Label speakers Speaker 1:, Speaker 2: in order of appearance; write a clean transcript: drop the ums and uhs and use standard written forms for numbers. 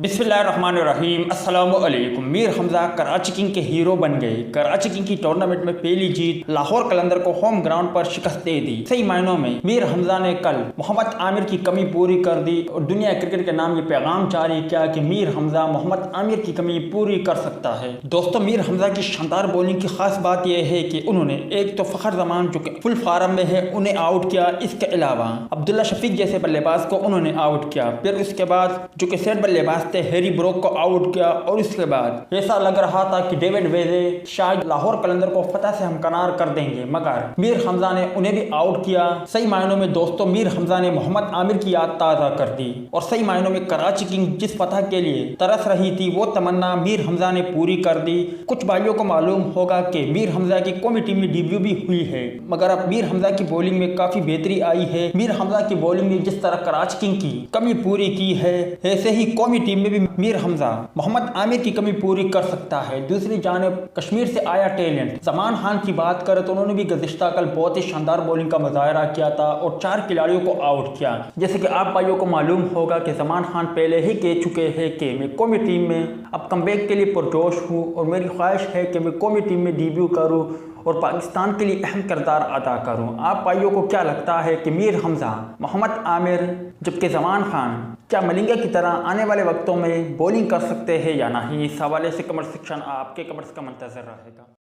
Speaker 1: बिस्मिल्लाहिर्रहमानिर्रहीम अस्सलामुअलैकुम। मीर हमजा कराची किंग के हीरो बन गए। कराची किंग की टूर्नामेंट में पहली जीत, लाहौर कलंदर को होम ग्राउंड पर शिकस्त दे दी। सही मायनों में मीर हमजा ने कल मोहम्मद आमिर की कमी पूरी कर दी और दुनिया क्रिकेट के नाम ये पैगाम जारी किया कि मीर हमजा मोहम्मद आमिर की कमी पूरी कर सकता है। दोस्तों, मीर हमजा की शानदार बॉलिंग की खास बात यह है कि उन्होंने एक तो फखर जमान जो कि फुल फार्म में है उन्हें आउट किया, इसके अलावा अब्दुल्ला शफीक जैसे बल्लेबाज को उन्होंने आउट किया। फिर उसके बाद जो कि सेट बल्लेबाज हैरी ब्रोक को आउट किया और उसके बाद ऐसा लग रहा था कि डेविड वेजे शायद लाहौर कलंदर को फतह से हमकनार कर देंगे, मगर मीर हमजा ने उन्हें भी आउट किया। सही मायनों में दोस्तों, मीर हमजा ने मोहम्मद आमिर की याद ताज़ा कर दी और सही मायनों में कराची किंग जिस फतह के लिए तरस रही थी वो तमन्ना मीर हमजा ने पूरी कर दी। कुछ भाइयों को मालूम होगा कि मीर हमजा की कौमी टीम में डेब्यू भी हुई है, मगर अब मीर हमजा की बॉलिंग में काफी बेहतरी आई है। मीर हमजा की बॉलिंग ने जिस तरह कराची किंग की कमी पूरी की है, ऐसे ही कौमी टीम में भी मीर हमजा मोहम्मद आमिर की कमी पूरी कर सकता है। दूसरी जानिब कश्मीर से आया टैलेंट जमान खान की बात करें तो उन्होंने भी गुज़िश्ता कल बहुत ही शानदार बॉलिंग का मुजाहरा किया था और 4 खिलाड़ियों को आउट किया। जैसे कि आप भाइयों को मालूम होगा कि जमान खान पहले ही कह चुके हैं कि मैं कौमी टीम में अब कमबैक के लिए पुरजोश हूँ और मेरी ख्वाहिश है कि मैं कौमी टीम में डेब्यू करूँ और पाकिस्तान के लिए अहम किरदार अदा करूं। आप भाइयों को क्या लगता है कि मीर हमजा, मोहम्मद आमिर जबकि जमान खान क्या मलिंगा की तरह आने वाले वक्तों में बॉलिंग कर सकते हैं या नहीं? इस हवाले से कमेंट सेक्शन आपके कमेंट्स का मंतज़र रहेगा।